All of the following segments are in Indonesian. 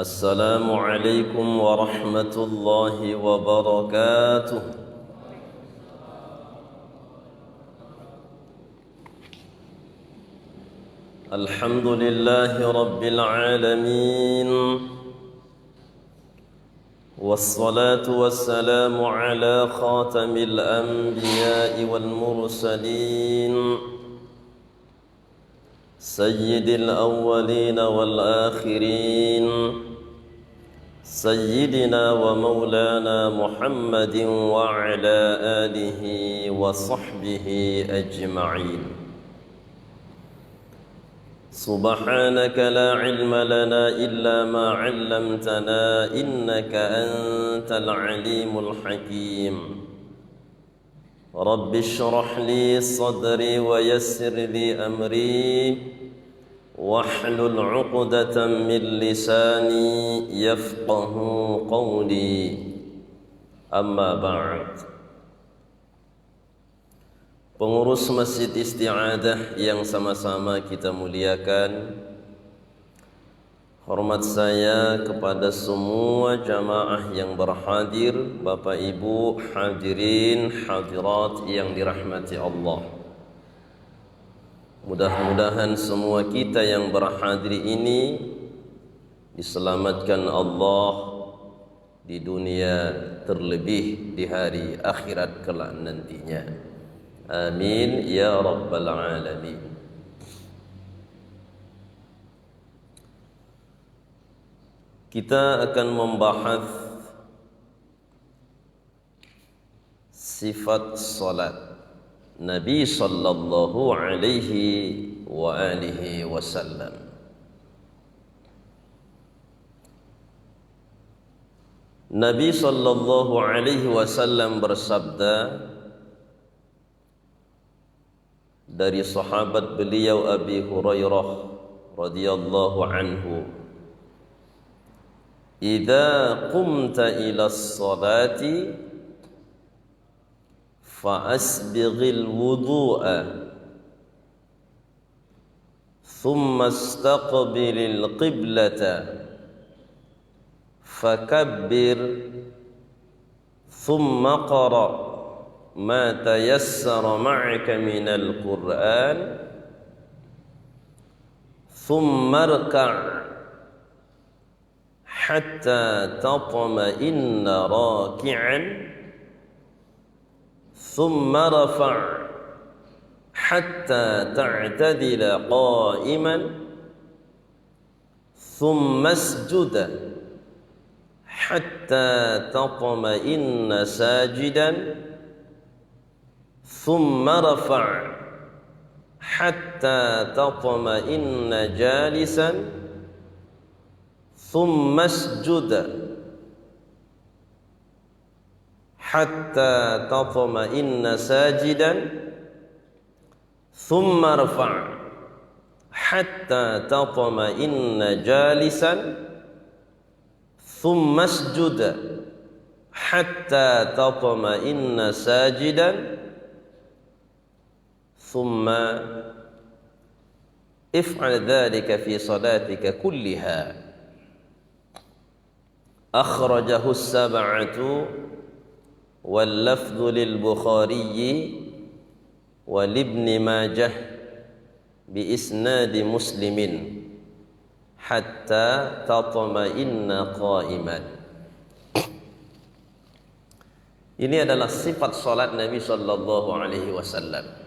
السلام عليكم ورحمة الله وبركاته. الحمد لله رب العالمين، والصلاة والسلام على خاتم الأنبياء والمرسلين سيد الأولين والآخرين سيدنا ومولانا محمد وعلى آله وصحبه أجمعين. سبحانك لا علم لنا إلا ما علمتنا إنك أنت العليم الحكيم. رب اشرح لي صدري ويسر لي أمري واحلل عقدة من لساني يفقه قولي. أما بعد. Pengurus Masjid Isti'adah yang sama-sama kita muliakan, hormat saya kepada semua jamaah yang berhadir, Bapak Ibu hadirin hadirat yang dirahmati Allah. Mudah-mudahan semua kita yang berhadir ini diselamatkan Allah di dunia, terlebih di hari akhirat kelak nantinya. Amin ya rabbal alamin. Kita akan membahas sifat salat Nabi sallallahu alaihi wa alihi wasallam. Nabi sallallahu alaihi wasallam bersabda dari sahabat beliau Abi Hurairah radhiyallahu anhu, "Idza qumta ila as-salati fa asbighil wudu'a thumma istaqbilil qiblata fakabbir thumma qara' ما تيسر معك من القرآن ثم اركع حتى تطمئن راكعا ثم رفع حتى تعتدل قائما ثم اسجد حتى تطمئن ساجدا ثم رفع حتى تطمئن جالسا ثم اسجد حتى تطمئن ساجدا ثم ارفع حتى تطمئن جالسا ثم اسجد حتى تطمئن ساجدا ثم افعل ذلك في صلاتك كلها. أخرجه السبعة واللفظ للبخاري ولابن ماجه بإسناد مسلم حتى تطمئن قائما. Ini adalah sifat salat Nabi sallallahu alaihi wasallam.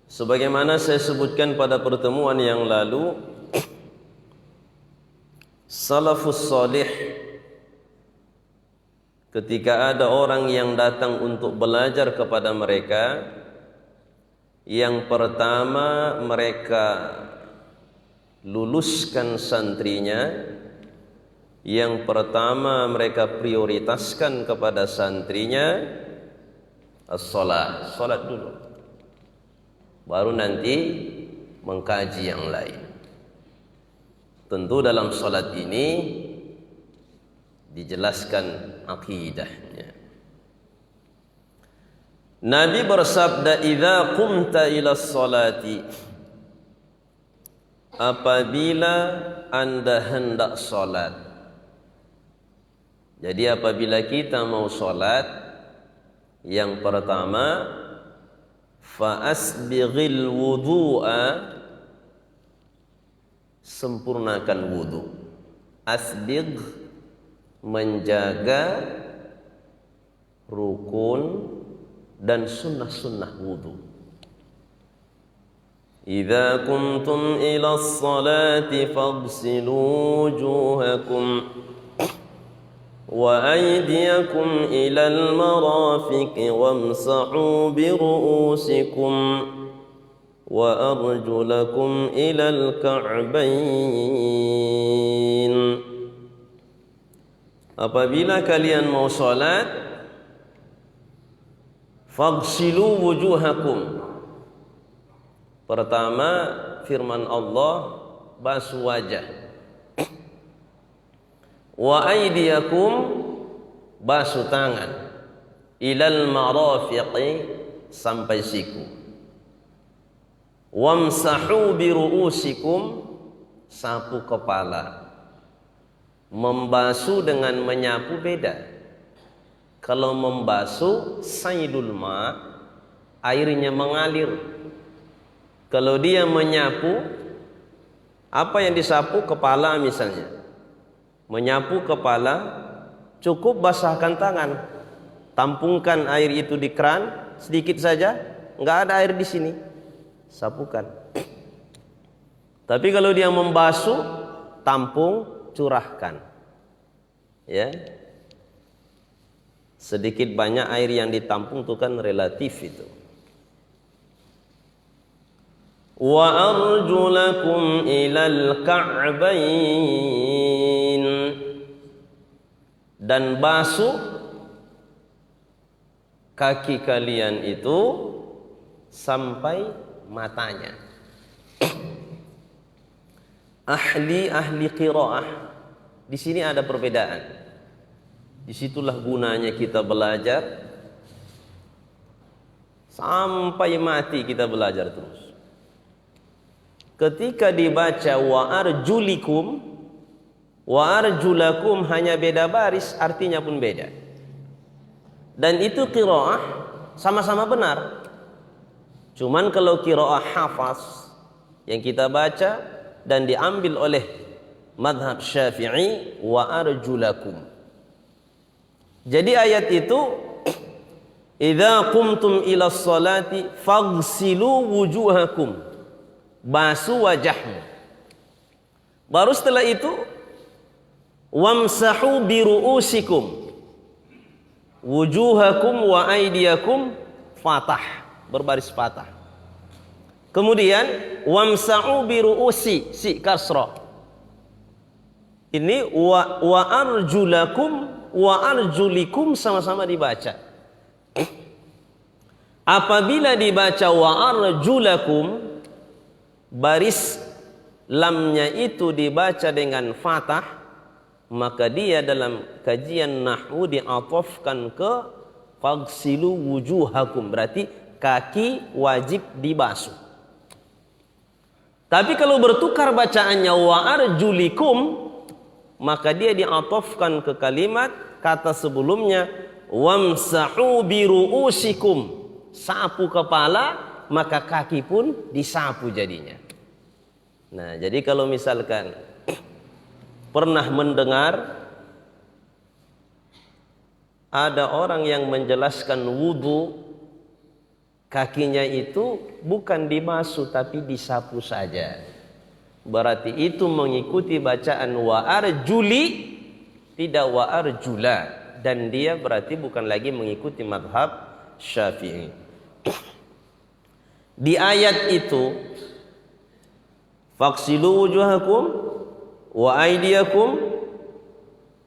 Sebagaimana saya sebutkan pada pertemuan yang lalu, salafus salih ketika ada orang yang datang untuk belajar kepada mereka, yang pertama mereka luluskan santrinya, yang pertama mereka prioritaskan kepada santrinya as-salat, salat dulu, baru nanti mengkaji yang lain. Tentu dalam salat ini dijelaskan akidahnya. Nabi bersabda, "Idza qumta ila sholati", apabila Anda hendak sholat. Jadi apabila kita mau sholat, yang pertama, fa'asbighil wudu'a, sempurnakan wudu. Asbigh, menjaga rukun dan sunnah-sunnah wudu. Idza kuntum ila sholati faghsilu wujuhakum wa aydiyakum ila al-marafiqi wamsahu bi ru'usikum wa arjulakum ila al-ka'bayn. Apabila kalian mau salat, faghsilu wujuhakum. Pertama, firman Allah, basuh wajah. Wa aydiyakum, basuh tangan. Ilal marafiqi, sampai siku. Wamsahu bi ru'usikum, sapu kepala. Membasuh dengan menyapu beda. Kalau membasuh saydul ma, airnya mengalir. Kalau dia menyapu, apa yang disapu? Kepala misalnya. Menyapu kepala, cukup basahkan tangan. Tampungkan air itu di keran, sedikit saja, enggak ada air di sini. Sapukan. Tapi kalau dia membasuh, tampung, curahkan. Ya. Sedikit banyak air yang ditampung itu kan relatif itu. Wa arjulakum ilal ka'bayn, dan basuh kaki kalian itu sampai matanya. Ahli qiraah, di sini ada perbedaan. Disitulah gunanya kita belajar sampai mati, kita belajar terus. Ketika dibaca wa arjulikum, wa arjulakum, hanya beda baris, artinya pun beda. Dan itu qiraah sama-sama benar. Cuman kalau qiraah hafaz yang kita baca dan diambil oleh madhab Syafi'i, wa arjulakum. Jadi ayat itu, idza qumtum ila sholati faghsilu wujuhakum, basuh wajahmu. Baru setelah itu, wamsahu bi ru'usikum, wujuhakum wa aydiyakum, fatah, berbaris patah. Kemudian wamsahu bi ru'usi, si kasra. Ini wa arjulakum wa arjulikum, sama-sama dibaca. Apabila dibaca wa arjulakum, baris lamnya itu dibaca dengan fathah, maka dia dalam kajian nahwu diatofkan ke faghsilu wujuhakum, berarti kaki wajib dibasuh. Tapi kalau bertukar bacaannya wa arjulikum, maka dia diatofkan ke kalimat kata sebelumnya, wamsahu bi ru'usikum, sapu kepala, maka kaki pun disapu jadinya. Nah, jadi kalau misalkan pernah mendengar ada orang yang menjelaskan wudu, kakinya itu bukan dibasuh tapi disapu saja, berarti itu mengikuti bacaan wa arjuli, tidak wa arjula, dan dia berarti bukan lagi mengikuti madhab Syafi'i. Di ayat itu, faghsilu wujuhakum wa aydiyakum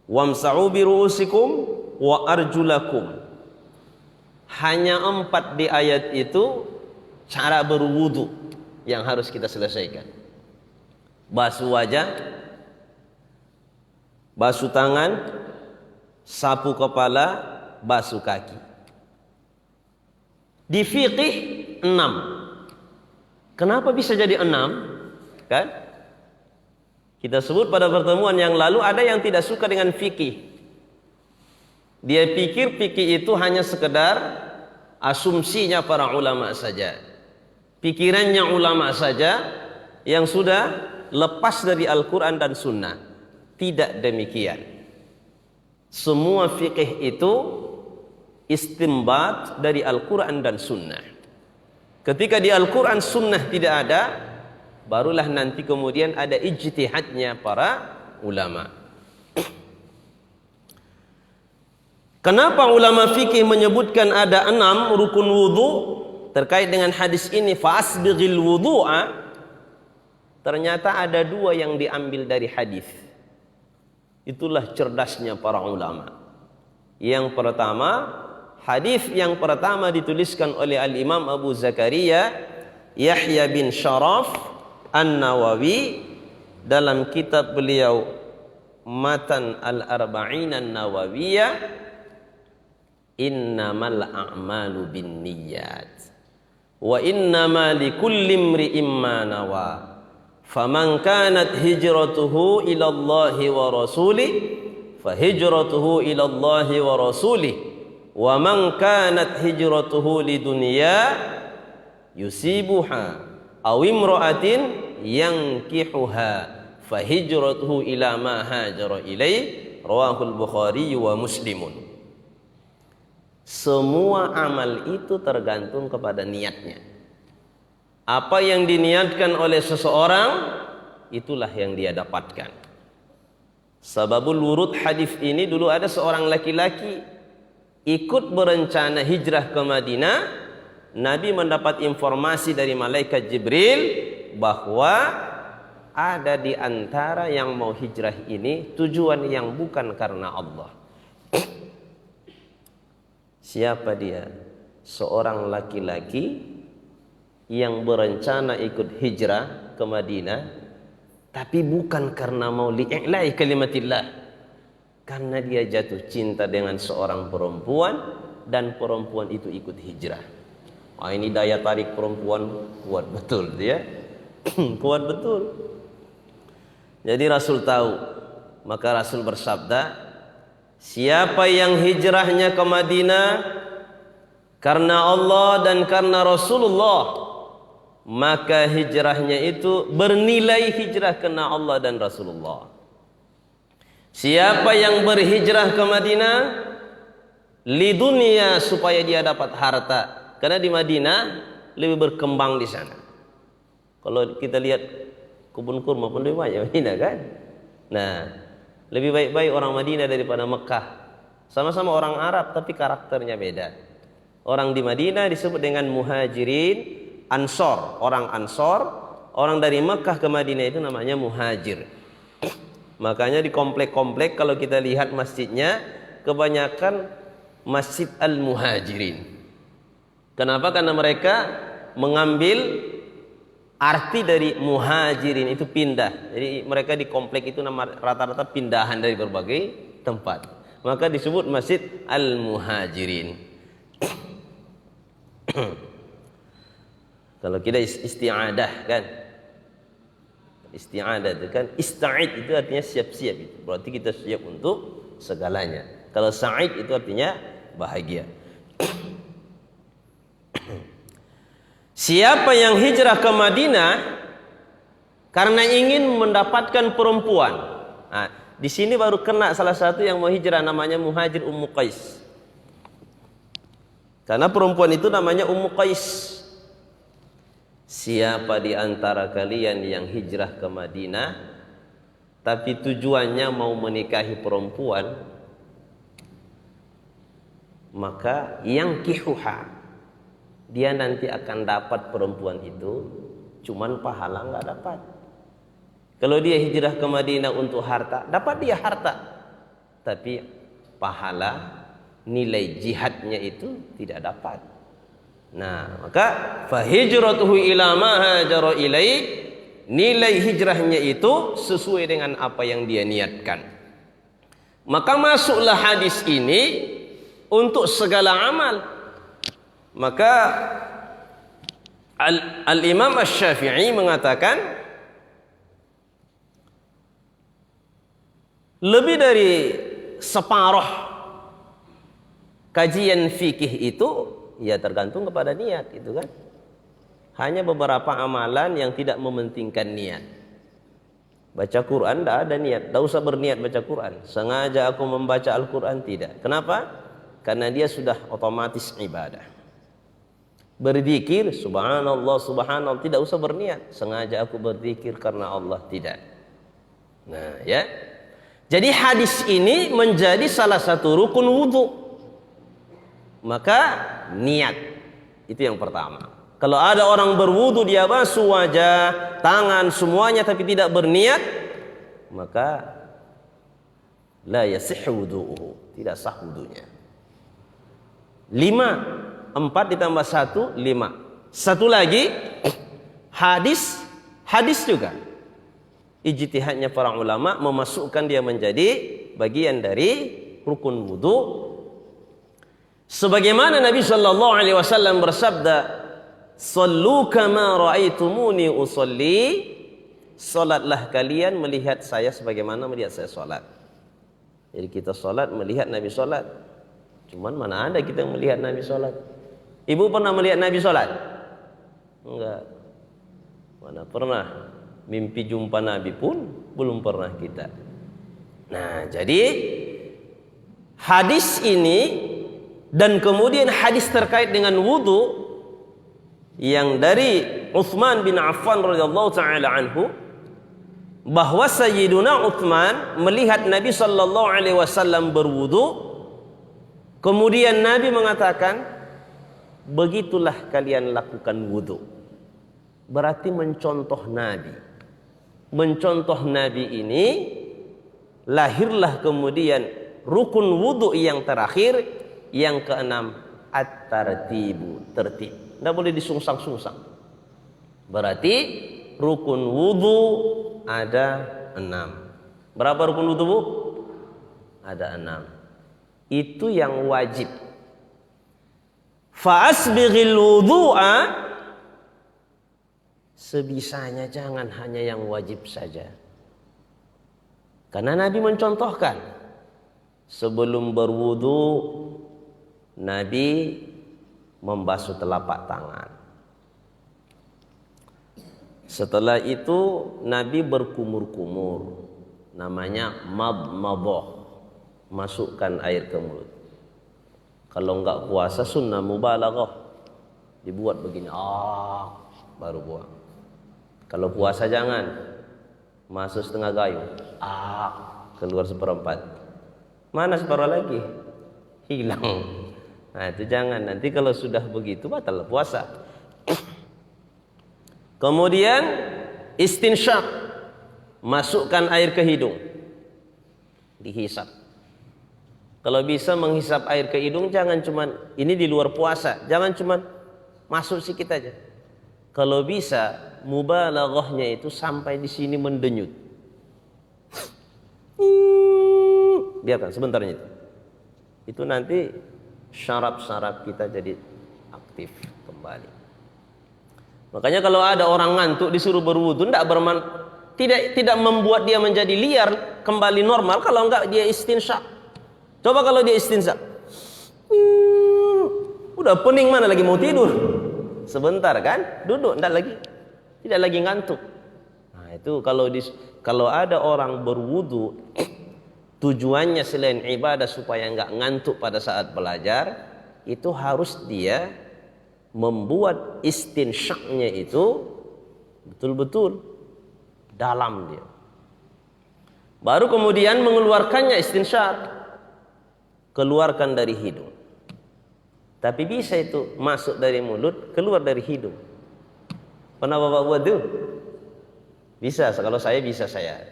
wamsahu bi ru'usikum wa arjulakum. Hanya 4 di ayat itu cara berwudu yang harus kita selesaikan. Basuh wajah, basuh tangan, sapu kepala, basuh kaki. Di fiqih 6. Kenapa bisa jadi 6? Kan? Kita sebut pada pertemuan yang lalu ada yang tidak suka dengan fikih. Dia pikir fikih itu hanya sekedar asumsinya para ulama saja. Pikirannya ulama saja yang sudah lepas dari Al-Quran dan Sunnah. Tidak demikian. Semua fikih itu istimbat dari Al-Quran dan Sunnah. Ketika di Al-Quran Sunnah tidak ada, barulah nanti kemudian ada ijtihadnya para ulama. Kenapa ulama fikih menyebutkan ada 6 rukun wudu terkait dengan hadis ini, fa'asbighil wudu'a? Ternyata ada 2 yang diambil dari hadis. Itulah cerdasnya para ulama. Yang pertama, hadis yang pertama dituliskan oleh Al-Imam Abu Zakaria Yahya bin Sharaf An-Nawawi dalam kitab beliau Matan Al-Arba'in An-Nawawiyah, innamal a'malu binniyat wa innama likulli imri'in ma nawa faman kanat hijratuhu ila Allahi wa rasulih fahijratuhu ila Allahi wa rasulih wa man kanat hijratuhu lidunya yusibuha aw imra'atin yankihuha fahijratuhu ila ma hajara ilaih, rawahul Bukhari wa Muslimun. Semua amal itu tergantung kepada niatnya. Apa yang diniatkan oleh seseorang, itulah yang dia dapatkan. Sababul wurud hadis ini, dulu ada seorang laki-laki ikut berencana hijrah ke Madinah. Nabi mendapat informasi dari malaikat Jibril bahwa ada di antara yang mau hijrah ini tujuan yang bukan karena Allah. Siapa dia? Seorang laki-laki yang berencana ikut hijrah ke Madinah, tapi bukan karena mau li'i'la'i kalimatillah, karena dia jatuh cinta dengan seorang perempuan dan perempuan itu ikut hijrah. Ini daya tarik perempuan kuat betul dia. Kuat betul. Jadi Rasul tahu, maka Rasul bersabda, siapa yang hijrahnya ke Madinah karena Allah dan karena Rasulullah, maka hijrahnya itu bernilai hijrah karena Allah dan Rasulullah. Siapa yang berhijrah ke Madinah li dunia, supaya dia dapat harta, karena di Madinah lebih berkembang di sana. Kalau kita lihat kebun kurma pun lebih banyak Madinah kan. Nah, lebih baik-baik orang Madinah daripada Mekah. Sama-sama orang Arab tapi karakternya beda. Orang di Madinah disebut dengan muhajirin, ansor, orang ansor. Orang dari Mekah ke Madinah itu namanya muhajir. Makanya di komplek-komplek kalau kita lihat masjidnya, kebanyakan masjid al-muhajirin. Kenapa? Karena mereka mengambil arti dari muhajirin itu pindah. Jadi mereka di komplek itu rata-rata pindahan dari berbagai tempat. Maka disebut masjid al-muhajirin. Kalau kita isti'adah kan, isti'adah itu kan, ista'id itu artinya siap-siap, itu berarti kita siap untuk segalanya. Kalau sa'id itu artinya bahagia. Siapa yang hijrah ke Madinah karena ingin mendapatkan perempuan. Nah, di sini baru kena salah satu yang mau hijrah, namanya muhajir Ummu Qais. Karena perempuan itu namanya Ummu Qais. Siapa di antara kalian yang hijrah ke Madinah tapi tujuannya mau menikahi perempuan, maka yang kihuha, dia nanti akan dapat perempuan itu, cuman pahala nggak dapat. Kalau dia hijrah ke Madinah untuk harta, dapat dia harta, tapi pahala nilai jihadnya itu tidak dapat. Nah, maka fahijratuhu ila ma hajara ilaih, nilai hijrahnya itu sesuai dengan apa yang dia niatkan. Maka masuklah hadis ini untuk segala amal. Maka Al-Imam Asy-Syafi'i mengatakan Lebih dari separuh kajian fikih itu ya tergantung kepada niat, itu kan. Hanya beberapa amalan yang tidak mementingkan niat. Baca Quran tidak ada niat, tidak usah berniat baca Quran. Sengaja aku membaca Al-Quran, tidak. Kenapa? Karena dia sudah otomatis ibadah. Berzikir, subhanallah, subhanallah, tidak usah berniat. Sengaja aku berzikir karena Allah, tidak. Nah, ya. Jadi hadis ini menjadi salah satu rukun wudhu. Maka niat itu yang pertama. Kalau ada orang berwudu, dia basuh wajah, tangan, semuanya tapi tidak berniat, maka la yasih wudu'uhu, tidak sah wudunya. 5, 4 ditambah 1, 5. Satu lagi, hadis juga. Ijtihadnya para ulama memasukkan dia menjadi bagian dari rukun wudu. Sebagaimana Nabi sallallahu alaihi wasallam bersabda, "Shallu kama ra'aitumuni usolli." Salatlah kalian melihat saya sebagaimana melihat saya salat. Jadi kita salat melihat Nabi salat. Cuman mana ada kita yang melihat Nabi salat? Ibu pernah melihat Nabi salat? Enggak. Mana pernah. Mimpi jumpa Nabi pun belum pernah kita. Nah, jadi hadis ini dan kemudian hadis terkait dengan wudu yang dari Utsman bin Affan radhiyallahu taala anhu, bahwa Sayyiduna Utsman melihat Nabi sallallahu alaihi wasallam berwudu, kemudian Nabi mengatakan, begitulah kalian lakukan wudu. Berarti mencontoh Nabi. Mencontoh Nabi ini, lahirlah kemudian rukun wudu yang terakhir, yang keenam, at-tartibu, tertib. Tidak boleh disungsang-sungsang. Berarti rukun wudu ada 6. Berapa rukun wudu, Bu? Ada 6. Itu yang wajib. Fa'asbighil wudu'a, sebisanya, jangan hanya yang wajib saja. Karena Nabi mencontohkan, sebelum berwudu Nabi membasuh telapak tangan. Setelah itu Nabi berkumur-kumur, namanya madmadah, masukkan air ke mulut. Kalau enggak puasa sunnah mubalaghah, dibuat begini, baru buang. Kalau puasa jangan, masuk setengah gayung, keluar seperempat. Mana separuh lagi? Hilang. Nah, itu jangan. Nanti kalau sudah begitu batal puasa. Kemudian istinsyak, masukkan air ke hidung, dihisap. Kalau bisa menghisap air ke hidung, jangan cuman ini di luar puasa, jangan cuman masuk sedikit aja. Kalau bisa mubalaghahnya itu sampai di sini mendenyut. Biarkan sebentarnya itu. Itu nanti syaraf-syaraf kita jadi aktif kembali. Makanya kalau ada orang ngantuk disuruh berwudu, tidak membuat dia menjadi liar, kembali normal. Kalau enggak dia istinsyak. Coba kalau dia istinsyak, udah pening, mana lagi mau tidur? Sebentar kan, duduk, tidak lagi ngantuk. Nah, itu kalau ada orang berwudu, tujuannya selain ibadah supaya enggak ngantuk pada saat belajar, itu harus dia membuat istinsyaknya itu betul-betul dalam dia. Baru kemudian mengeluarkannya istinsyak, keluarkan dari hidung. Tapi bisa itu masuk dari mulut, keluar dari hidung. Pernah Bapak buat itu? Bisa, kalau saya bisa saya.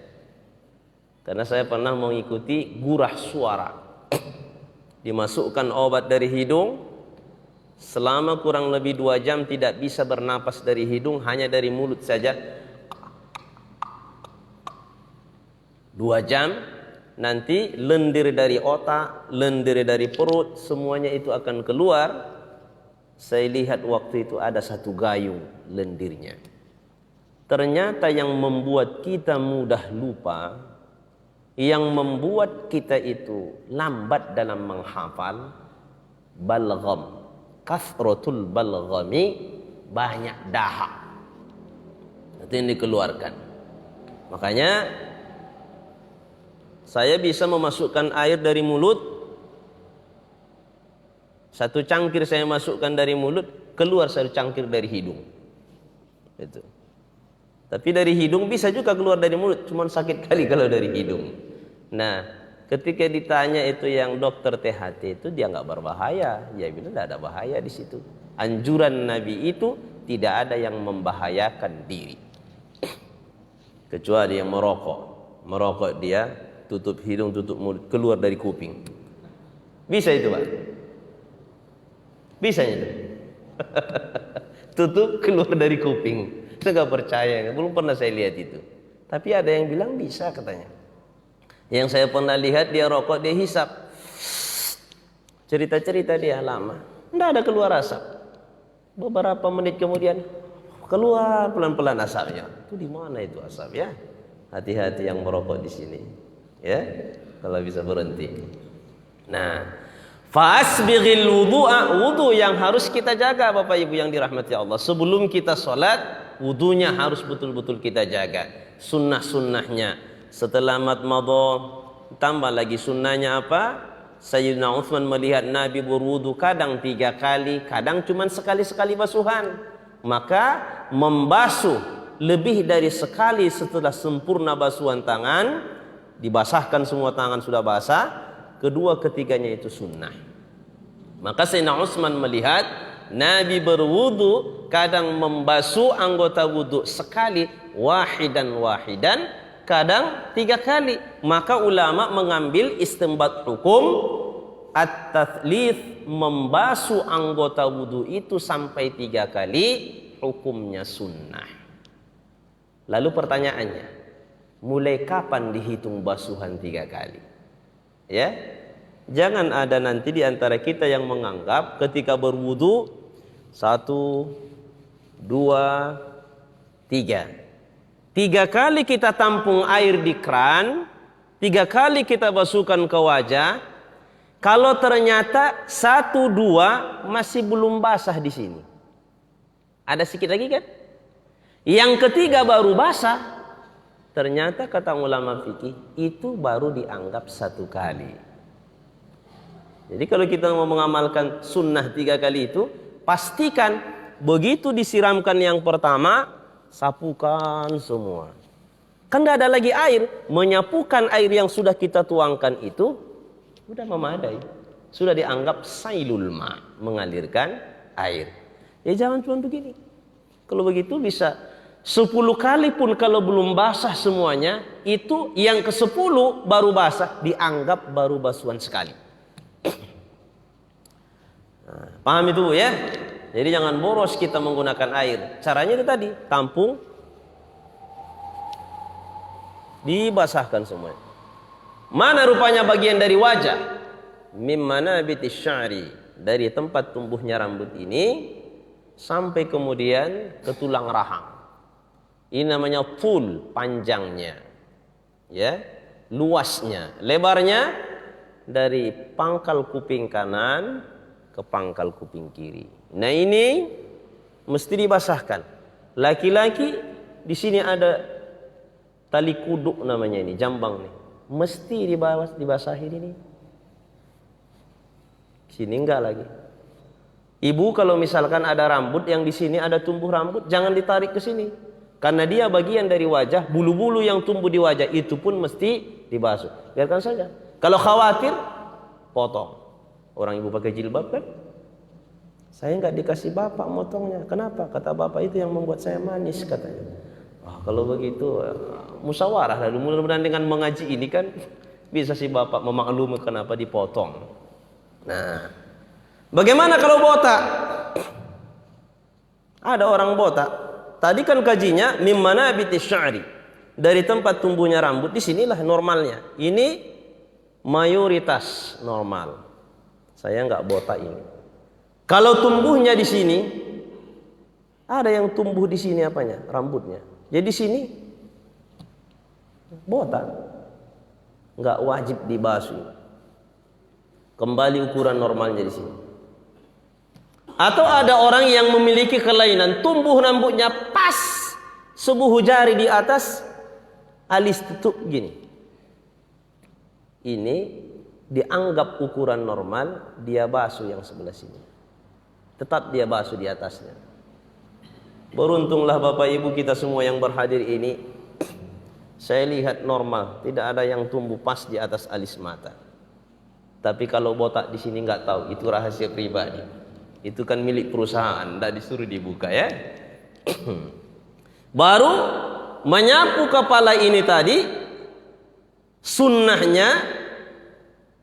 Karena saya pernah mengikuti gurah suara. Dimasukkan obat dari hidung, selama kurang lebih 2 jam tidak bisa bernapas dari hidung, hanya dari mulut saja. 2 jam, nanti lendir dari otak, lendir dari perut, semuanya itu akan keluar. Saya lihat waktu itu ada 1 gayung lendirnya. Ternyata yang membuat kita mudah lupa yang membuat kita itu lambat dalam menghafal, balgham, kasratul balghami, banyak dahak. Itu yang dikeluarkan. Makanya saya bisa memasukkan air dari mulut, satu cangkir saya masukkan dari mulut, keluar satu cangkir dari hidung. Itu. Tapi dari hidung bisa juga keluar dari mulut, cuman sakit kali kalau dari hidung. Nah, ketika ditanya itu yang dokter THT itu, dia nggak berbahaya. Dia bilang tidak ada bahaya di situ. Anjuran Nabi itu tidak ada yang membahayakan diri. Kecuali yang merokok. Merokok dia tutup hidung, tutup mulut, keluar dari kuping. Bisa itu, Pak? Bisa itu. Tutup, keluar dari kuping. Saya nggak percaya, belum pernah saya lihat itu. Tapi ada yang bilang bisa katanya. Yang saya pernah lihat dia rokok, dia hisap. Cerita-cerita dia lama. Tidak ada keluar asap. Beberapa menit kemudian keluar pelan-pelan asapnya. Itu di mana itu asap ya? Hati-hati yang merokok di sini. Ya, kalau bisa berhenti. Nah, fasbighil wudu'a, wudu yang harus kita jaga Bapak Ibu yang dirahmati Allah. Sebelum kita sholat, wudunya harus betul-betul kita jaga. Sunnah-sunnahnya. Setelah madmadah, tambah lagi sunnahnya apa? Sayyidina Utsman melihat Nabi berwudu kadang 3 kali, kadang cuma sekali-sekali basuhan. Maka membasuh lebih dari sekali setelah sempurna basuhan tangan, dibasahkan semua tangan sudah basah, kedua ketiganya itu sunnah. Maka Sayyidina Utsman melihat Nabi berwudu kadang membasuh anggota wudu sekali, wahidan, kadang 3 kali. Maka ulama mengambil istinbat hukum at-tatslits, membasuh anggota wudu itu sampai 3 kali, hukumnya sunnah. Lalu pertanyaannya, mulai kapan dihitung basuhan 3 kali? Ya, jangan ada nanti di antara kita yang menganggap ketika berwudu 1, 2, 3. 3 kali kita tampung air di keran, 3 kali kita basuhkan ke wajah. Kalau ternyata 1, 2 masih belum basah di sini, ada sedikit lagi kan? Yang ketiga baru basah. Ternyata kata ulama fikih itu baru dianggap 1 kali. Jadi kalau kita mau mengamalkan sunnah 3 kali itu, pastikan begitu disiramkan yang pertama, sapukan semua. Kan tidak ada lagi air. Menyapukan air yang sudah kita tuangkan itu sudah memadai. Sudah dianggap sailul ma, mengalirkan air. Ya jangan cuma begini. Kalau begitu bisa 10 kali pun kalau belum basah semuanya, itu yang ke-10 baru basah, dianggap baru basuhan sekali. Nah, paham itu ya? Jadi jangan boros kita menggunakan air. Caranya itu tadi, tampung, dibasahkan semuanya. Mana rupanya bagian dari wajah? Mimmana bitis sya'ri, dari tempat tumbuhnya rambut ini sampai kemudian ke tulang rahang. Ini namanya tul, panjangnya. Ya, luasnya, lebarnya dari pangkal kuping kanan ke pangkal kuping kiri. Nah ini mesti dibasahkan. Laki-laki di sini ada tali kuduk namanya ini, jambang nih. Mesti dibasahin ini. Sini enggak lagi. Ibu kalau misalkan ada rambut yang di sini ada tumbuh rambut, jangan ditarik ke sini. Karena dia bagian dari wajah, bulu-bulu yang tumbuh di wajah itu pun mesti dibasuh. Biarkan saja. Kalau khawatir, potong. Orang ibu pakai jilbab kan? Saya nggak dikasih bapak motongnya. Kenapa? Kata bapak itu yang membuat saya manis katanya. Kalau begitu musyawarah. Lalu mudah-mudahan dengan mengaji ini kan bisa si bapak memaklumi kenapa dipotong. Nah, bagaimana kalau botak? Ada orang botak. Tadi kan kajinya mimmana bitis sya'ri, dari tempat tumbuhnya rambut. Di sinilah normalnya. Ini mayoritas normal. Saya nggak botak ini. Kalau tumbuhnya di sini, ada yang tumbuh di sini apanya? Rambutnya. Jadi sini botak. nggak wajib dibasuh. Kembali ukuran normalnya di sini. Atau ada orang yang memiliki kelainan, tumbuh rambutnya pas sebuah jari di atas alis tutup gini. Ini dianggap ukuran normal, dia basuh yang sebelah sini. Tetap dia basuh di atasnya. Beruntunglah Bapak Ibu kita semua yang berhadir ini, saya lihat normal, tidak ada yang tumbuh pas di atas alis mata. Tapi kalau botak di sini nggak tahu, itu rahasia pribadi. Itu kan milik perusahaan, tidak disuruh dibuka ya. Baru menyapu kepala ini tadi, sunnahnya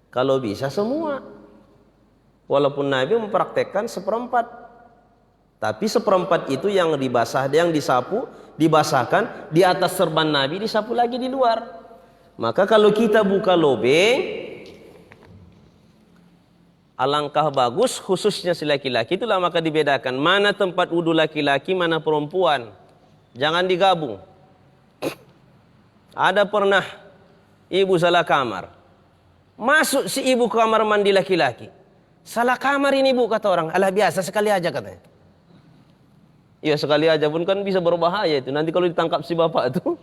kalau bisa semua. Walaupun Nabi mempraktekkan seperempat, tapi seperempat itu yang dibasah, yang disapu, dibasahkan di atas serban Nabi, disapu lagi di luar. Maka kalau kita buka lobeng, alangkah bagus, khususnya si laki-laki, itulah maka dibedakan mana tempat wudhu laki-laki, mana perempuan. Jangan digabung. Ada pernah ibu salah kamar, masuk si ibu ke kamar mandi laki-laki. Salah kamar ini bu, kata orang. Alah biasa, sekali aja katanya. Iya sekali aja pun kan bisa berbahaya itu. Nanti kalau ditangkap si bapak itu,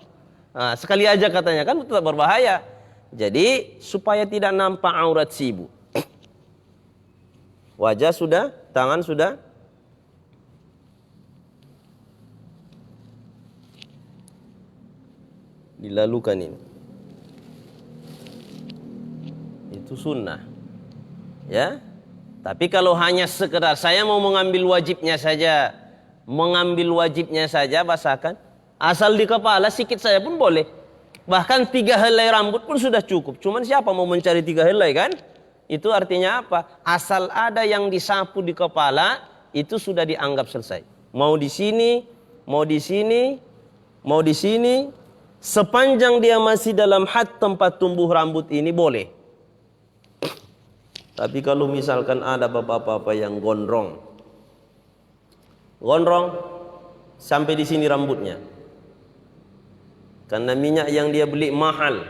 nah, sekali aja katanya kan tetap berbahaya. Jadi supaya tidak nampak aurat si ibu. Wajah sudah, tangan sudah. Dilalukan ini. Itu sunnah. Ya. Tapi kalau hanya sekedar saya mau mengambil wajibnya saja, basahkan. Asal di kepala sikit saya pun boleh. Bahkan 3 helai rambut pun sudah cukup. Cuman siapa mau mencari 3 helai kan? Itu artinya apa? Asal ada yang disapu di kepala, itu sudah dianggap selesai. Mau di sini, mau di sini, mau di sini, sepanjang dia masih dalam had tempat tumbuh rambut ini boleh. Tapi kalau misalkan ada bapak-bapak yang gondrong sampai di sini rambutnya, karena minyak yang dia beli mahal,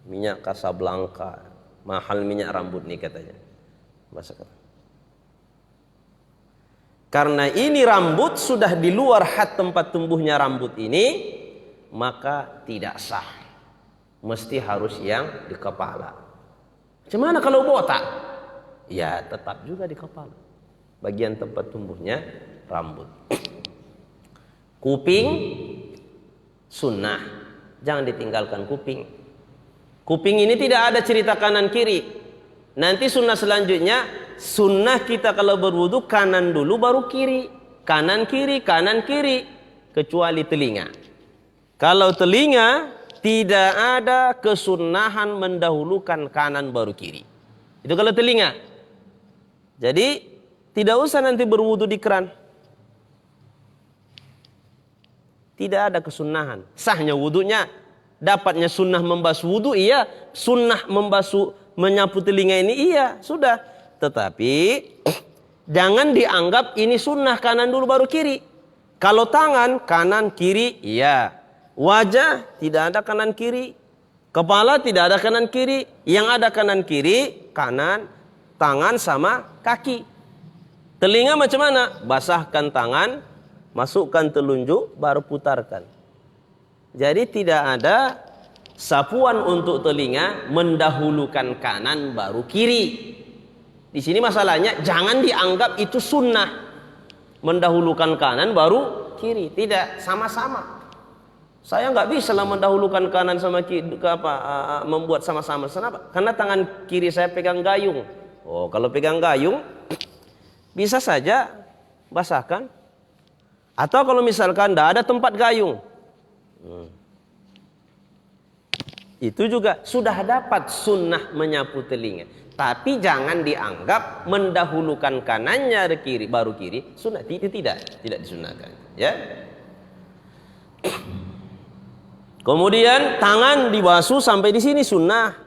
minyak Casablanca. Mahal minyak rambut nih katanya. Karena ini rambut sudah di luar had tempat tumbuhnya rambut ini, maka tidak sah. Mesti harus yang di kepala. Gimana kalau botak? Ya tetap juga di kepala. Bagian tempat tumbuhnya rambut. Kuping sunnah. Jangan ditinggalkan kuping. Kuping ini tidak ada cerita kanan kiri. Nanti sunnah selanjutnya, sunnah kita kalau berwudu kanan dulu baru kiri. Kanan kiri, kanan kiri. Kecuali telinga. Kalau telinga tidak ada kesunnahan mendahulukan kanan baru kiri. Itu kalau telinga. Jadi tidak usah nanti berwudu di keran. Tidak ada kesunnahan. Sahnya wudunya. Dapatnya sunnah membasuh wudu, iya. Sunnah membasuh, menyapu telinga ini, iya. Sudah. Tetapi jangan dianggap ini sunnah kanan dulu baru kiri. Kalau tangan, kanan, kiri, iya. Wajah, tidak ada kanan kiri. Kepala, tidak ada kanan kiri. Yang ada kanan kiri, kanan, tangan sama kaki. Telinga macam mana? Basahkan tangan, masukkan telunjuk, baru putarkan. Jadi tidak ada sapuan untuk telinga mendahulukan kanan baru kiri. Di sini masalahnya jangan dianggap itu sunnah mendahulukan kanan baru kiri. Tidak, sama-sama. Saya nggak bisa lah mendahulukan kanan sama kiri, membuat sama-sama. Kenapa? Karena tangan kiri saya pegang gayung. Oh, kalau pegang gayung bisa saja basahkan. Atau kalau misalkan tidak ada tempat gayung. Itu juga sudah dapat sunnah menyapu telinga. Tapi jangan dianggap mendahulukan kanannya dari kiri baru kiri. Sunnah itu tidak disunahkan. Ya. Kemudian tangan dibasuh sampai di sini sunnah.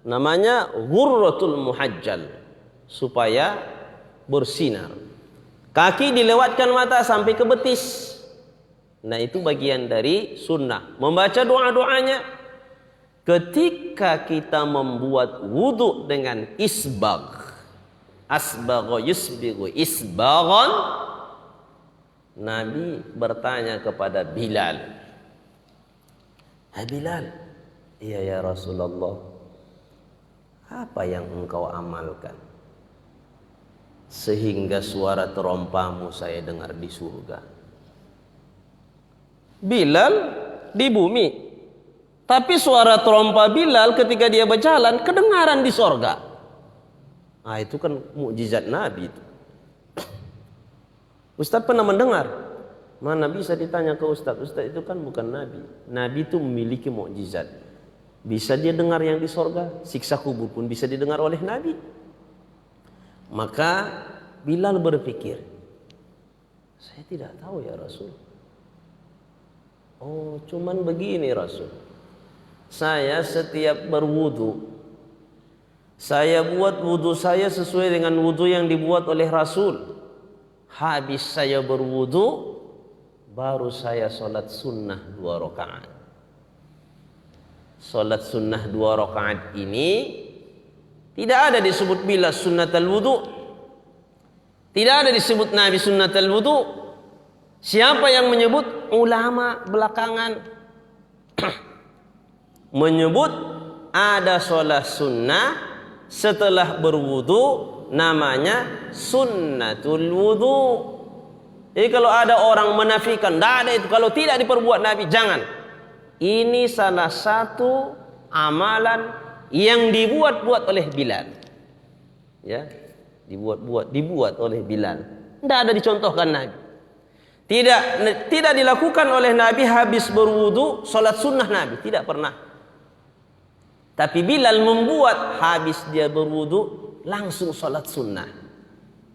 Namanya ghurratul muhajjal, supaya bersinar. Kaki dilewatkan mata sampai ke betis. Nah itu bagian dari sunnah. Membaca doa-doanya. ketika kita membuat wudu dengan isbagh, asbagha yusbighu isbaghan, Nabi bertanya kepada Bilal, "Hai Bilal." "Iya ya Rasulullah." "Apa yang engkau amalkan sehingga suara terompamu saya dengar di surga?" Bilal di bumi, tapi suara terompa Bilal ketika dia berjalan kedengaran di sorga. Nah, itu kan mukjizat Nabi itu. Ustadz pernah mendengar? Mana bisa ditanya ke Ustadz? Ustadz itu kan bukan Nabi. Nabi itu memiliki mukjizat. Bisa dia dengar yang di sorga, siksa kubur pun bisa didengar oleh Nabi. Maka Bilal berpikir, saya tidak tahu ya Rasul. Oh, cuman begini Rasul. Saya setiap berwudu, saya buat wudu saya sesuai dengan wudu yang dibuat oleh Rasul. Habis saya berwudu, baru saya sholat sunnah 2 rakaat. Sholat sunnah 2 rakaat ini tidak ada disebut Bilal sunnatul wudu, tidak ada disebut Nabi sunnatul wudu. Siapa yang menyebut? Ulama belakangan menyebut ada sholat sunnah setelah berwudu, namanya sunnatul wudu. Jadi kalau ada orang menafikan, tidak ada itu, kalau tidak diperbuat Nabi, jangan. Ini salah satu amalan yang dibuat-buat oleh Bilal. Ya, dibuat oleh Bilal. Tidak ada dicontohkan Nabi. Tidak dilakukan oleh Nabi habis berwudu salat sunnah Nabi, tidak pernah. Tapi Bilal membuat habis dia berwudu langsung salat sunnah.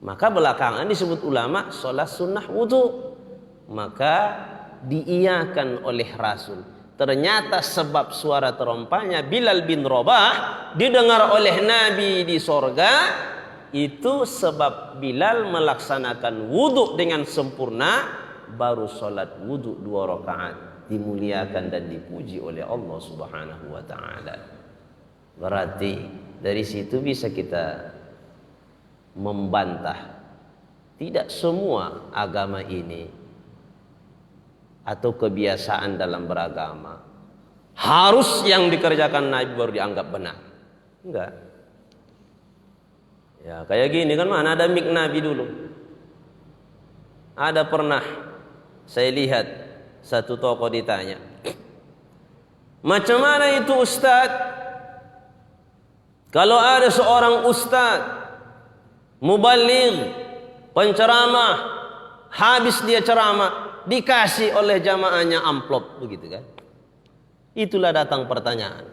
Maka belakangan disebut ulama salat sunnah wudu. Maka diiyakan oleh Rasul. Ternyata sebab suara terompanya Bilal bin Rabah didengar oleh Nabi di sorga, itu sebab Bilal melaksanakan wudu dengan sempurna, baru sholat wudu 2 rakaat, dimuliakan dan dipuji oleh Allah Subhanahu wa ta'ala. Berarti dari situ bisa kita membantah tidak semua agama ini atau kebiasaan dalam beragama harus yang dikerjakan Nabi baru dianggap benar. Enggak. Ya kayak gini kan, mana ada mik Nabi dulu. Ada pernah saya lihat satu tokoh ditanya, macam mana itu Ustadz kalau ada seorang Ustadz mubaligh, penceramah, habis dia ceramah dikasih oleh jamaahnya amplop, begitu kan? Itulah datang pertanyaan,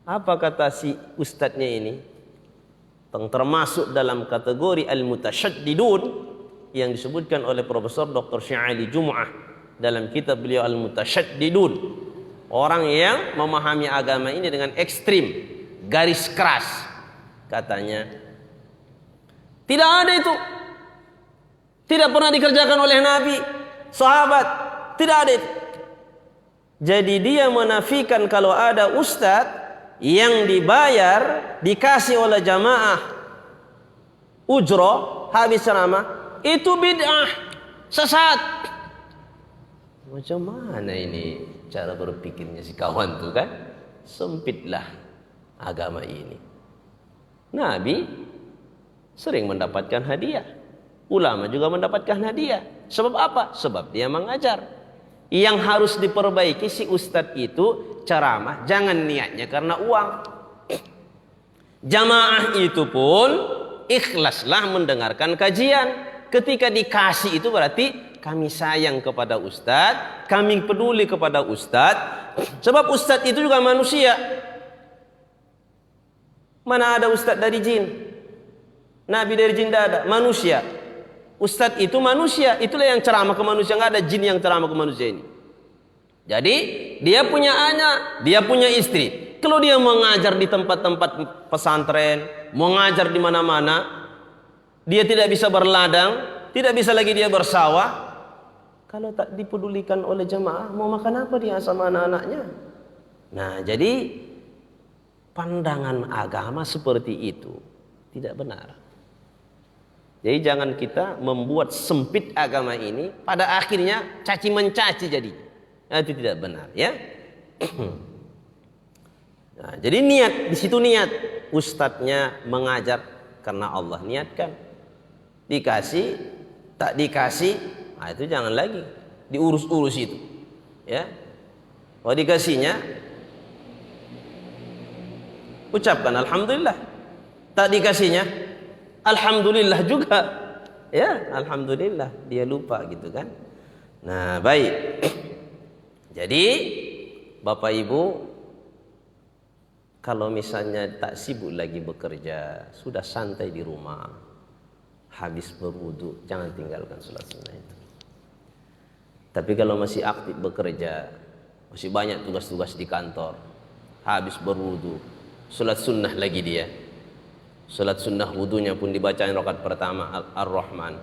apa kata si ustadznya ini? Termasuk dalam kategori al-mutasyaddidun yang disebutkan oleh Profesor Dr. Sya'ali Jum'ah dalam kitab beliau Al-Mutasyaddidun. Orang yang memahami agama ini dengan ekstrim, garis keras. Katanya, tidak ada itu. Tidak pernah dikerjakan oleh Nabi, sahabat. Tidak ada itu. Jadi dia menafikan kalau ada ustadz yang dibayar, dikasih oleh jamaah ujroh habis ceramah, itu bid'ah, sesat. Macam mana ini cara berpikirnya si kawan tuh kan? Sempitlah agama ini. Nabi sering mendapatkan hadiah, ulama juga mendapatkan hadiah. Sebab apa? Sebab dia mengajar. Yang harus diperbaiki si ustadz itu ceramah, jangan niatnya karena uang. Jamaah itu pun ikhlaslah mendengarkan kajian. Ketika dikasih itu berarti kami sayang kepada ustadz, kami peduli kepada ustadz. Sebab ustadz itu juga manusia. Mana ada ustadz dari jin? Nabi dari jin tidak ada, manusia. Ustadz itu manusia, itulah yang ceramah ke manusia, nggak ada jin yang ceramah ke manusia ini. Jadi dia punya anak, dia punya istri. Kalau dia mengajar di tempat-tempat pesantren, mengajar di mana-mana, dia tidak bisa berladang, tidak bisa lagi dia bersawah. Kalau tak dipedulikan oleh jamaah, mau makan apa dia sama anak-anaknya? Nah, jadi pandangan agama seperti itu tidak benar. Jadi jangan kita membuat sempit agama ini, pada akhirnya caci mencaci jadi. Nah, itu tidak benar, ya. Nah, jadi niat, di situ niat. Ustadznya mengajar karena Allah niatkan. Dikasih, tak dikasih, nah itu jangan lagi diurus-urus itu, ya. Kalau dikasihnya, ucapkan alhamdulillah. Tak dikasihnya, alhamdulillah juga, ya. Alhamdulillah, dia lupa gitu kan. Nah, baik. Jadi Bapak Ibu, kalau misalnya tak sibuk lagi bekerja, sudah santai di rumah, habis berwudu, jangan tinggalkan sholat sunnah itu. Tapi kalau masih aktif bekerja, masih banyak tugas-tugas di kantor, habis berwudu, sholat sunnah lagi dia. Sholat sunnah wudunya pun dibacain rakaat pertama Ar-Rahman,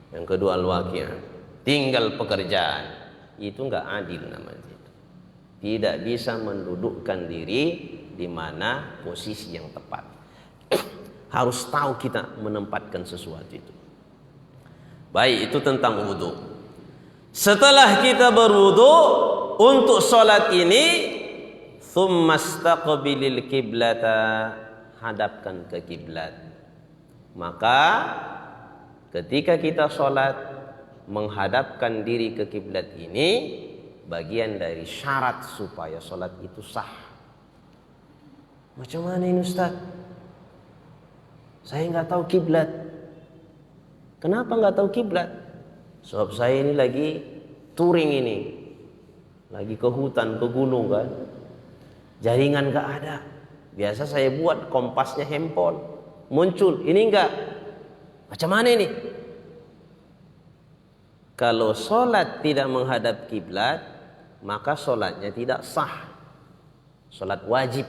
yang kedua Al-Waqi'ah, tinggal pekerjaan. Itu enggak adil namanya itu. Tidak bisa mendudukkan diri di mana posisi yang tepat. Harus tahu kita menempatkan sesuatu itu. Baik, itu tentang wudu. Setelah kita berwudu untuk sholat ini, tsumastaqbilil kiblata, hadapkan ke kiblat. Maka ketika kita sholat, menghadapkan diri ke kiblat ini bagian dari syarat supaya sholat itu sah. Macam mana ini Ustaz? Saya nggak tahu kiblat. Kenapa nggak tahu kiblat? Sebab saya ini lagi touring ini, lagi ke hutan, ke gunung kan, jaringan nggak ada. Biasa saya buat kompasnya handphone, muncul, ini enggak. Macam mana ini? Kalau sholat tidak menghadap kiblat, maka sholatnya tidak sah. Sholat wajib,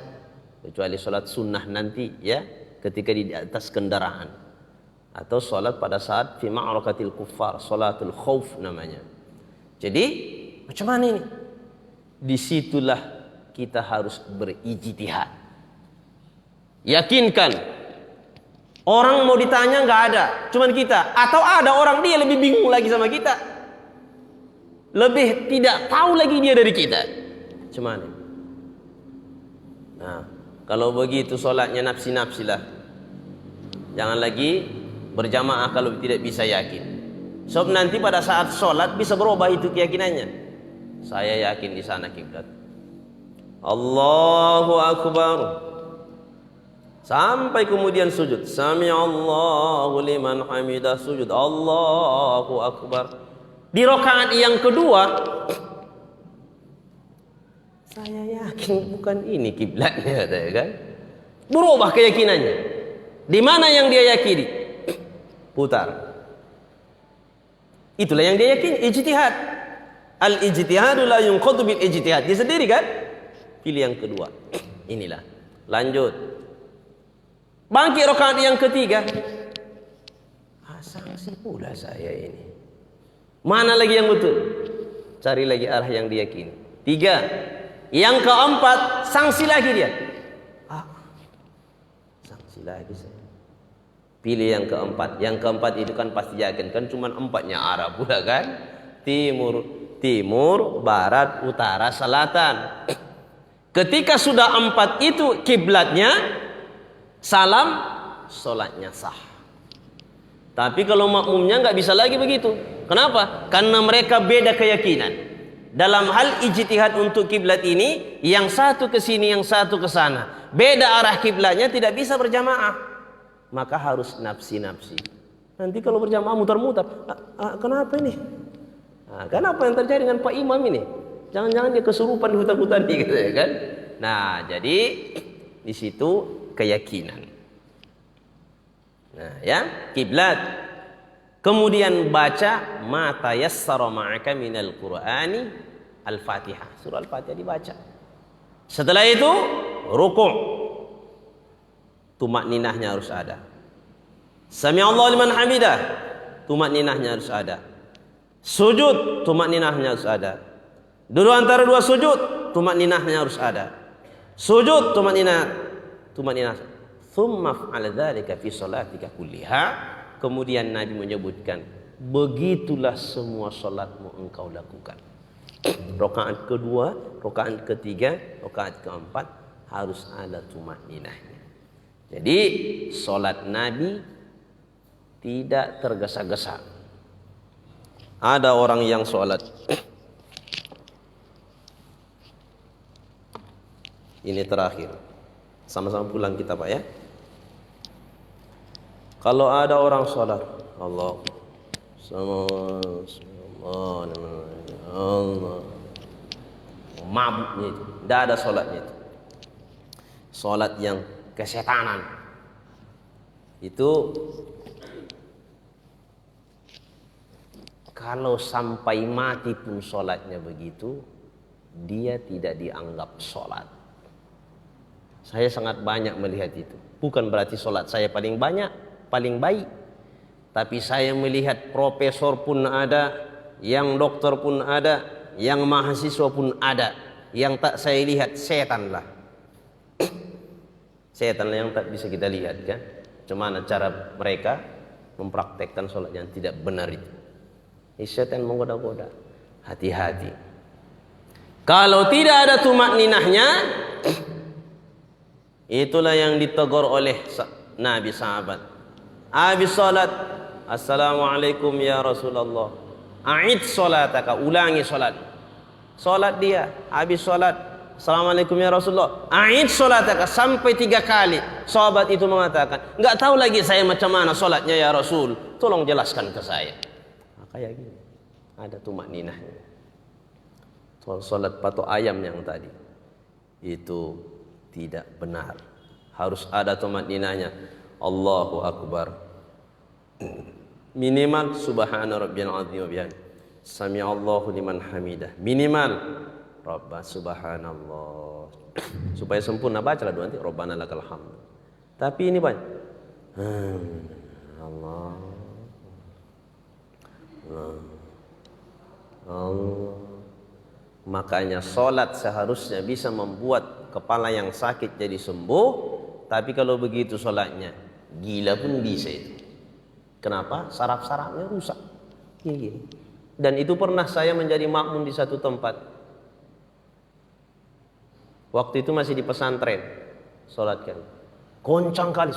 kecuali sholat sunnah nanti, ya, ketika di atas kendaraan, atau sholat pada saat fi ma'rakatil kuffar, sholatul khauf namanya. Jadi macam mana ini? Disitulah kita harus berijtihad. Yakinkan, orang mau ditanya nggak ada, cuman kita. Atau ada orang dia lebih bingung lagi sama kita, lebih tidak tahu lagi dia dari kita. Cuman, nah kalau begitu sholatnya nafsi-nafsilah. Jangan lagi berjamaah kalau tidak bisa yakin. Sebab nanti pada saat sholat bisa berubah itu keyakinannya. Saya yakin di sana kiblat. Allahu Akbar. Sampai kemudian sujud. Sami'allahu liman hamidah, sujud. Allahu Akbar. Di rakaat yang kedua, saya yakin bukan ini kiblatnya, kan? Berubah keyakinannya. Di mana yang dia yakini? Putar. Itulah yang dia yakini, ijtihad. Al-ijtihadu la yunqadu bil ijtihad. Dia sendiri kan? Pilih yang kedua. Inilah. Lanjut. Bangkit rakaat yang ketiga. Sanksi pula saya ini. Mana lagi yang betul? Cari lagi arah yang diyakini. 3. Yang keempat, sanksi lagi dia. Sanksi lagi saya. Pilih yang keempat. Yang keempat itu kan pasti yakin, kan cuma 4-nya arah pula kan? Timur, barat, utara, selatan. Ketika sudah 4 itu kiblatnya, salam, sholatnya sah. Tapi kalau makmumnya nggak bisa lagi begitu. Kenapa? Karena mereka beda keyakinan. Dalam hal ijtihad untuk kiblat ini, yang satu ke sini, yang satu ke sana. Beda arah kiblatnya, tidak bisa berjamaah. Maka harus nafsi-nafsi. Nanti kalau berjamaah mutar-mutar, kenapa ini? Kenapa yang terjadi dengan Pak Imam ini? Jangan-jangan dia kesurupan di hutan-hutan ini, gitu ya kan? Nah, jadi di situ keyakinan. Nah, ya, kiblat. Kemudian baca ma tayassara ma'aka minal Qur'ani, Al-Fatihah. Surah Al-Fatihah dibaca. Setelah itu rukuk. Tumakninahnya harus ada. Sami'allahu liman hamidah. Tumakninahnya harus ada. Sujud, tumakninahnya harus ada. Duduk antara dua sujud, tumakninahnya harus ada. Sujud tumakninah. Tsumma fa'al dzalika fi shalatika kulliha. Kemudian Nabi menyebutkan, begitulah semua salatmu engkau lakukan. Rakaat kedua, rakaat ketiga, rakaat keempat harus ada tumakninahnya. Jadi salat Nabi tidak tergesa-gesa. Ada orang yang salat, ini terakhir, sama-sama pulang kita Pak ya. Kalau ada orang salat, Allah mabuknya itu, tidak ada salatnya itu. Salat yang kesetanan itu, kalau sampai mati pun sholatnya begitu, dia tidak dianggap sholat. Saya sangat banyak melihat itu. Bukan berarti sholat saya paling banyak, paling baik. Tapi saya melihat profesor pun ada, yang dokter pun ada, yang mahasiswa pun ada. Yang tak saya lihat setan lah. Setan lah yang tak bisa kita lihat kan. Cuma cara mereka mempraktekkan sholat yang tidak benar itu. Setan menggoda-goda. Hati-hati. Kalau tidak ada tumakninahnya, itulah yang ditegur oleh Nabi sahabat. Habis salat, assalamualaikum ya Rasulullah. A'id salataka, ulangi salat. Salat dia, habis salat, assalamualaikum ya Rasulullah. A'id salataka, sampai 3 kali. Sahabat itu mengatakan, enggak tahu lagi saya macam mana salatnya ya Rasul. Tolong jelaskan ke saya. Kayak gini, ada tumakninahnya. Salat patok ayam yang tadi itu tidak benar. Harus ada tumakninahnya. Allahu Akbar. Minimal subhana rabbiyal azim wa bihamdihi. Sami'allahu liman hamidah. Minimal Rabbana subhanallah. Supaya sempurna bacalah doa nanti Rabbana lakal hamd. Tapi ini banyak. Allah. Makanya solat seharusnya bisa membuat kepala yang sakit jadi sembuh. Tapi kalau begitu solatnya, gila pun bisa itu. Kenapa? Saraf-sarafnya rusak. Gini. Dan itu pernah saya menjadi makmum di satu tempat. Waktu itu masih di pesantren, solat kan, goncang kali.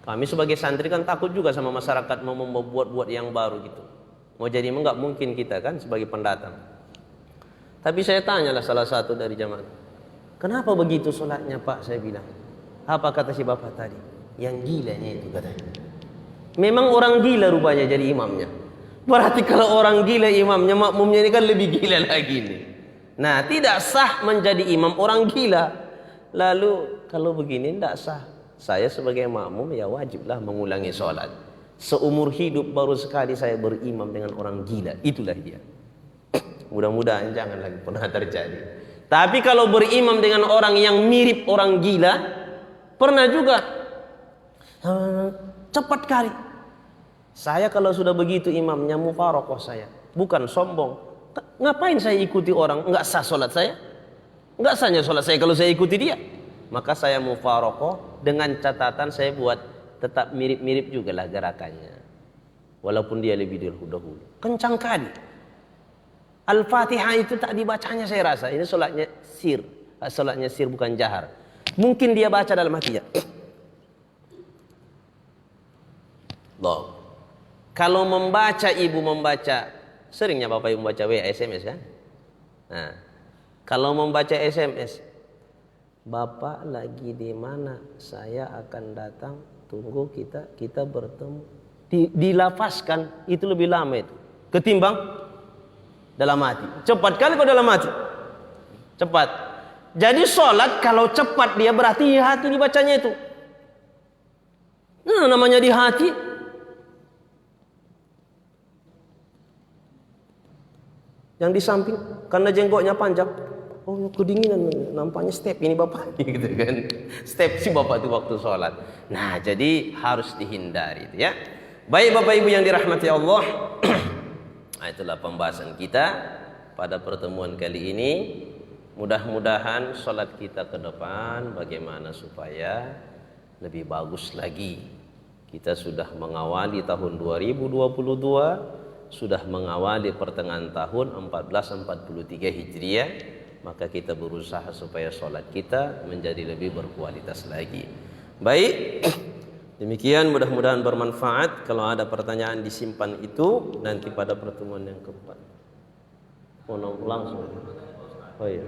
Kami sebagai santri kan takut juga sama masyarakat mau membuat-buat yang baru gitu. Mau jadi enggak mungkin kita kan sebagai pendatang. Tapi saya tanyalah salah satu dari jamaah, kenapa begitu sholatnya Pak? Saya bilang, apa kata si bapak tadi? Yang gilanya itu katanya. Memang orang gila rupanya jadi imamnya. Berarti kalau orang gila imamnya, makmumnya ini kan lebih gila lagi nih. Nah, tidak sah menjadi imam orang gila. Lalu kalau begini tidak sah. Saya sebagai makmum ya wajiblah mengulangi sholat. Seumur hidup baru sekali saya berimam dengan orang gila. Itulah dia. Mudah-mudahan jangan lagi pernah terjadi. Tapi kalau berimam dengan orang yang mirip orang gila, pernah juga. Cepat kali. Saya kalau sudah begitu imamnya mufarokoh saya. Bukan sombong. Ngapain saya ikuti orang? Enggak sah sholat saya. Enggak sahnya sholat saya kalau saya ikuti dia. Maka saya mufarokoh dengan catatan saya buat tetap mirip-mirip juga lah gerakannya. Walaupun dia lebih dahulu. Kencang kali. Al-Fatihah itu tak dibacanya saya rasa. Ini sholatnya sir. Sholatnya sir bukan jahar. Mungkin dia baca dalam hatinya. Loh. Kalau membaca, ibu membaca, seringnya bapak ibu membaca WA SMS kan? Nah, kalau membaca SMS, bapak lagi di mana? Saya akan datang. Tunggu kita bertemu. Dilafazkan itu lebih lama itu ketimbang dalam hati. Cepat kali kau dalam hati. Cepat. Jadi sholat kalau cepat dia berarti hati dibacanya itu. Nah, namanya di hati. Yang di samping karena jenggotnya panjang. Oh, kedinginan nampaknya step ini bapak gitu kan. Step si bapak itu waktu sholat. Nah, jadi harus dihindari itu ya. Baik bapak ibu yang dirahmati Allah. Nah, itulah pembahasan kita pada pertemuan kali ini. Mudah-mudahan sholat kita ke depan bagaimana supaya lebih bagus lagi. Kita sudah mengawali tahun 2022, sudah mengawali pertengahan tahun 1443 Hijriah, maka kita berusaha supaya sholat kita menjadi lebih berkualitas lagi. Baik, demikian mudah-mudahan bermanfaat. Kalau ada pertanyaan disimpan itu nanti pada pertemuan yang keempat. Langsung. Oh iya.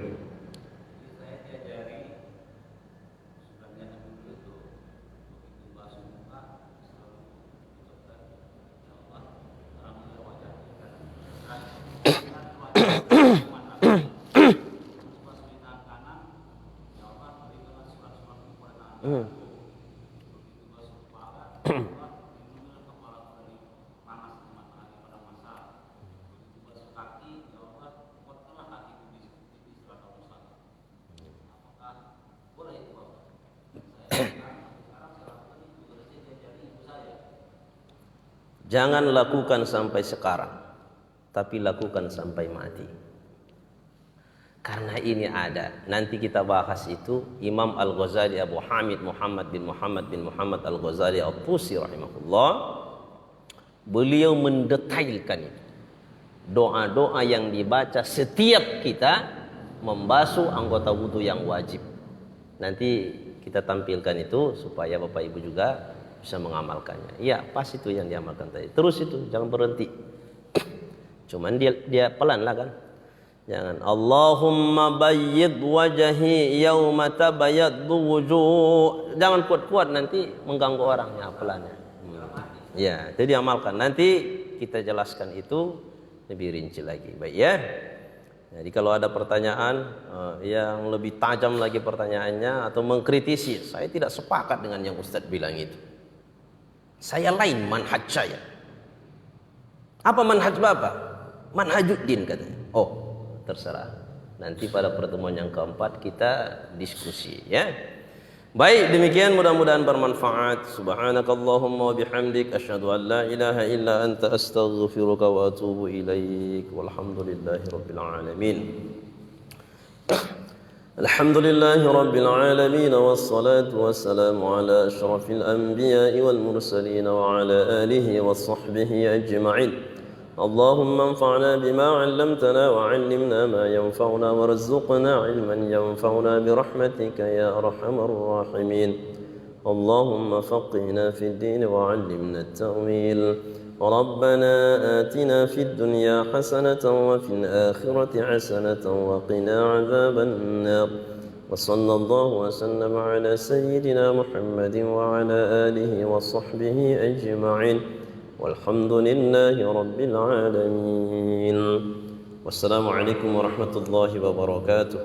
Jangan lakukan sampai sekarang, tapi lakukan sampai mati. Karena ini ada. Nanti kita bahas itu. Imam Al-Ghazali Abu Hamid Muhammad bin Muhammad Al-Ghazali At-Tusi rahimahullah, beliau mendetailkan itu. Doa-doa yang dibaca setiap kita membasuh anggota wudu yang wajib. Nanti kita tampilkan itu supaya Bapak Ibu juga bisa mengamalkannya. Iya, pas itu yang diamalkan tadi. Terus itu, jangan berhenti. Cuman dia pelan lah kan. Jangan Allahumma bayyid wajhi yauma tabayyaddu wujuh. Jangan kuat-kuat, nanti mengganggu orang. Ya, pelan ya. Ya, jadi amalkan. Nanti kita jelaskan itu lebih rinci lagi. Baik ya. Jadi kalau ada pertanyaan yang lebih tajam lagi pertanyaannya atau mengkritisi, saya tidak sepakat dengan yang Ustadz bilang itu. Saya lain manhaj saya. Apa manhaj Bapak? Manhajuddin katanya. Oh, terserah. Nanti pada pertemuan yang keempat kita diskusi ya. Baik, demikian mudah-mudahan bermanfaat. Subhanakallahumma wa bihamdik asyhadu an la ilaha illa anta astaghfiruka wa atubu ilaik. Walhamdulillahi rabbil alamin. الحمد لله رب العالمين والصلاة والسلام على أشرف الأنبياء والمرسلين وعلى آله وصحبه أجمعين. اللهم انفعنا بما علمتنا وعلمنا ما ينفعنا وارزقنا علما ينفعنا برحمتك يا أرحم الراحمين. اللهم فقهنا في الدين وعلمنا التأويل. ربنا آتنا في الدنيا حسنة وفي الآخرة حسنة وقنا عذاب النار. وصلى الله وسلم على سيدنا محمد وعلى آله وصحبه أجمعين والحمد لله رب العالمين. والسلام عليكم ورحمة الله وبركاته.